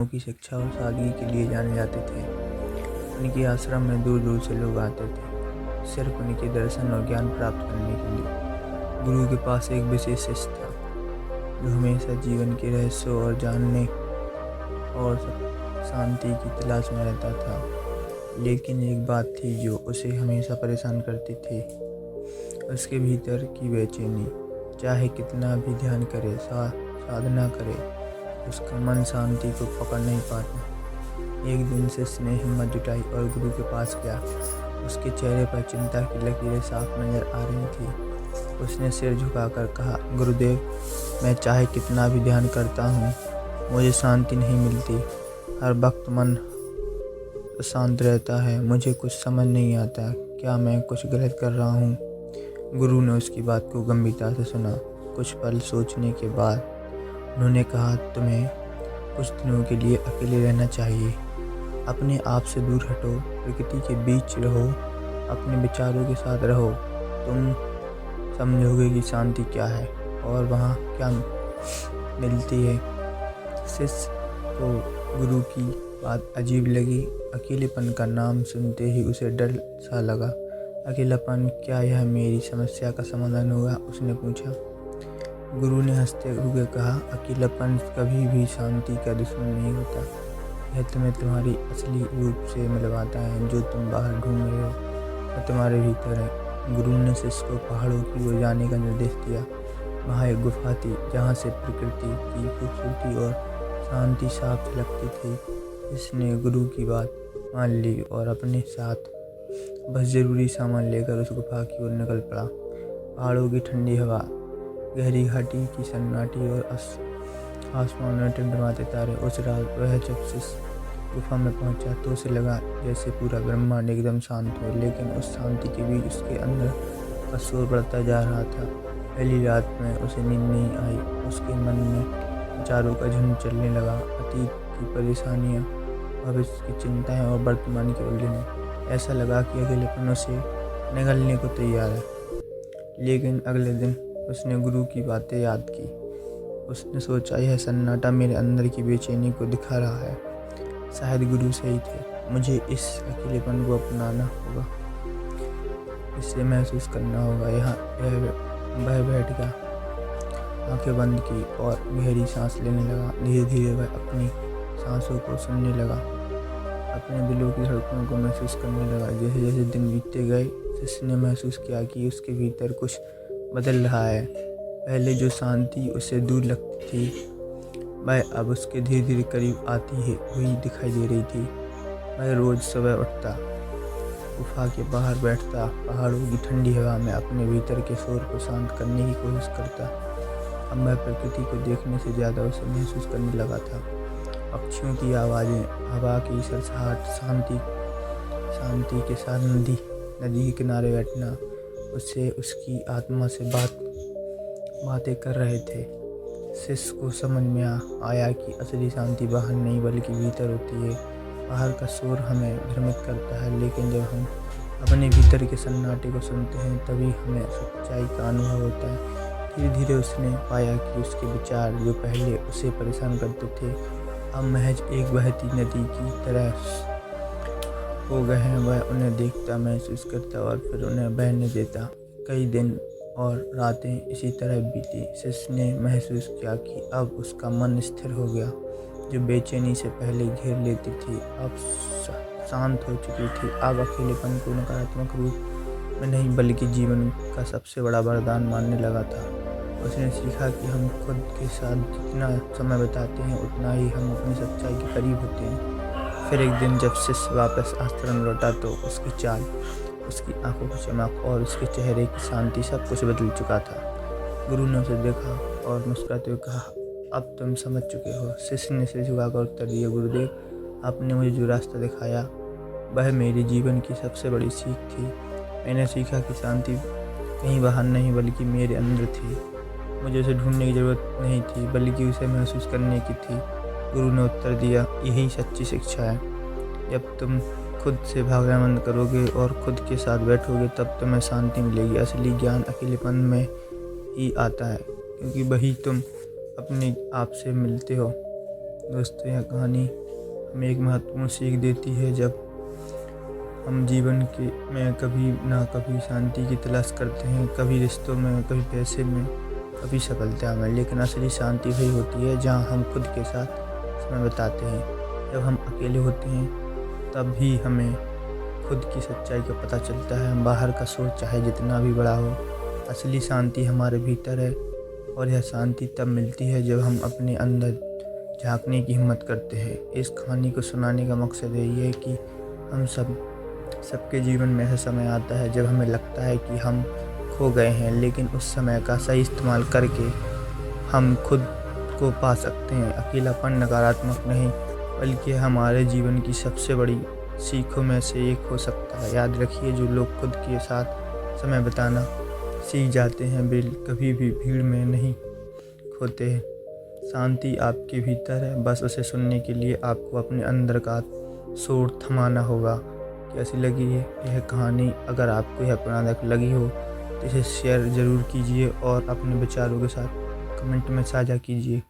की शिक्षा और सादगी के लिए जाने जाते थे। उनके आश्रम में दूर दूर से लोग आते थे, सिर्फ उनके दर्शन और ज्ञान प्राप्त करने के लिए। गुरु के पास एक विशेष शिष्य था जो हमेशा जीवन के रहस्यों और जानने और शांति की तलाश में रहता था। लेकिन एक बात थी जो उसे हमेशा परेशान करती थी, उसके भीतर की बेचैनी। चाहे कितना भी ध्यान करे, साधना करे, उसका मन शांति को पकड़ नहीं पाता। एक दिन शिष्य ने हिम्मत जुटाई और गुरु के पास गया। उसके चेहरे पर चिंता की लकीरें साफ नजर आ रही थी। उसने सिर झुकाकर कहा, गुरुदेव, मैं चाहे कितना भी ध्यान करता हूँ, मुझे शांति नहीं मिलती। हर वक्त मन शांत रहता है। मुझे कुछ समझ नहीं आता, क्या मैं कुछ गलत कर रहा हूँ? गुरु ने उसकी बात को गंभीरता से सुना। कुछ पल सोचने के बाद उन्होंने कहा, तुम्हें कुछ दिनों के लिए अकेले रहना चाहिए। अपने आप से दूर हटो, प्रकृति के बीच रहो, अपने विचारों के साथ रहो। तुम समझोगे कि शांति क्या है और वहाँ क्या मिलती है। शिष्य को गुरु की बात अजीब लगी। अकेलेपन का नाम सुनते ही उसे डर सा लगा। अकेलापन, क्या यह मेरी समस्या का समाधान होगा? उसने पूछा। गुरु ने हंसते हुए कहा, अकेलापन कभी भी शांति का दुश्मन नहीं होता। यह तुम्हें तुम्हारी असली रूप से मिलवाता है। जो तुम बाहर ढूंढ रहे हो वह तुम्हारे भीतर है। गुरु ने शिष्य को पहाड़ों की ओर जाने का निर्देश दिया। वहाँ एक गुफा थी जहाँ से प्रकृति की खूबसूरती और शांति साफ झलकती थी। इसने गुरु की बात मान ली और अपने साथ बस ज़रूरी सामान लेकर उस गुफा की ओर निकल पड़ा। पहाड़ों की ठंडी हवा, गहरी घाटी की सन्नाटी और आसमान में टिमटिमाते तारे। उस रात वह जब शिष्य गुफा में पहुंचा तो उसे लगा जैसे पूरा ब्रह्मांड एकदम शांत हो। लेकिन उस शांति के बीच उसके अंदर का शोर बढ़ता जा रहा था। पहली रात में उसे नींद नहीं आई। उसके मन में विचारों का झुंड चलने लगा। अतीत की परेशानियां, भविष्य की चिंताएं और वर्तमान की उलझनें। ऐसा लगा कि अकेलेपन उसे निगलने को तैयार है। लेकिन अगले दिन उसने गुरु की बातें याद की। उसने सोचा, यह सन्नाटा मेरे अंदर की बेचैनी को दिखा रहा है। शायद गुरु सही थे। मुझे इस अकेलेपन को अपनाना होगा, इसे महसूस करना होगा। वह बैठ गया, आंखें बंद की और गहरी सांस लेने लगा। धीरे धीरे वह अपनी सांसों को सुनने लगा, अपने दिलों की धड़कनों को महसूस करने लगा। जैसे जैसे दिन बीतते गए, शिष्य ने महसूस किया कि उसके भीतर कुछ बदल रहा है। पहले जो शांति उसे दूर लगती थी, वह अब उसके धीरे धीरे करीब आती हुई दिखाई दे रही थी। वह रोज़ सुबह उठता, गुफा के बाहर बैठता, पहाड़ों की ठंडी हवा में अपने भीतर के शोर को शांत करने की कोशिश करता। अब वह प्रकृति को देखने से ज़्यादा उसे महसूस करने लगा था। पक्षियों की आवाज़ें, हवा की सरसराहट, शांति के साथ नदी के किनारे बैठना, उससे उसकी आत्मा से बातें कर रहे थे। शिष्य को समझ में आया कि असली शांति बाहर नहीं बल्कि भीतर होती है। बाहर का शोर हमें भ्रमित करता है, लेकिन जब हम अपने भीतर के सन्नाटे को सुनते हैं तभी हमें सच्चाई का अनुभव होता है। धीरे धीरे उसने पाया कि उसके विचार जो पहले उसे परेशान करते थे अब महज एक बहती नदी की तरह हो गए हैं। वह उन्हें देखता, महसूस करता और फिर उन्हें बहने देता। कई दिन और रातें इसी तरह बीती। शिष्य ने महसूस किया कि अब उसका मन स्थिर हो गया। जो बेचैनी से पहले घेर लेती थी अब शांत हो चुकी थी। अब अकेलेपन को नकारात्मक रूप में नहीं बल्कि जीवन का सबसे बड़ा वरदान मानने लगा था। उसने सीखा कि हम खुद के साथ जितना समय बिताते हैं उतना ही हम अपनी सच्चाई के करीब होते हैं। फिर एक दिन जब शिष्य वापस आश्रम लौटा तो उसकी चाल, उसकी आंखों की चमक और उसके चेहरे की शांति सब कुछ बदल चुका था। गुरु ने उसे देखा और मुस्कुराते हुए कहा, अब तुम समझ चुके हो। शिष्य ने सिर झुकाकर उत्तर दिया, गुरुदेव, आपने मुझे जो रास्ता दिखाया वह मेरे जीवन की सबसे बड़ी सीख थी। मैंने सीखा कि शांति कहीं बाहर नहीं बल्कि मेरे अंदर थी। मुझे उसे ढूंढने की ज़रूरत नहीं थी बल्कि उसे महसूस करने की थी। गुरु ने उत्तर दिया, यही सच्ची शिक्षा है। जब तुम खुद से भागना बंद करोगे और खुद के साथ बैठोगे तब तुम्हें शांति मिलेगी। असली ज्ञान अकेलेपन में ही आता है, क्योंकि वही तुम अपने आप से मिलते हो। दोस्तों, यह कहानी हमें एक महत्वपूर्ण सीख देती है। जब हम जीवन में कभी ना कभी शांति की तलाश करते हैं, कभी रिश्तों में, कभी पैसे में, कभी सफलता में, लेकिन असली शांति वही होती है जहाँ हम खुद के साथ समय बिताते हैं। जब हम अकेले होते हैं तब भी हमें खुद की सच्चाई का पता चलता है। बाहर का शोर चाहे जितना भी बड़ा हो, असली शांति हमारे भीतर है, और यह शांति तब मिलती है जब हम अपने अंदर झांकने की हिम्मत करते हैं। इस कहानी को सुनाने का मकसद यही है कि हम सबके जीवन में ऐसा समय आता है जब हमें लगता है कि हम खो गए हैं, लेकिन उस समय का सही इस्तेमाल करके हम खुद को पा सकते हैं। अकेलापन नकारात्मक नहीं, बल्कि हमारे जीवन की सबसे बड़ी सीखों में से एक हो सकता है। याद रखिए, जो लोग खुद के साथ समय बिताना सीख जाते हैं वे कभी भी भीड़ में नहीं खोते हैं। शांति आपके भीतर है, बस उसे सुनने के लिए आपको अपने अंदर का शोर थमाना होगा। कैसी लगी यह कहानी? अगर आपको यह प्रेरणादायक लगी हो तो इसे शेयर ज़रूर कीजिए और अपने विचारों के साथ कमेंट में साझा कीजिए।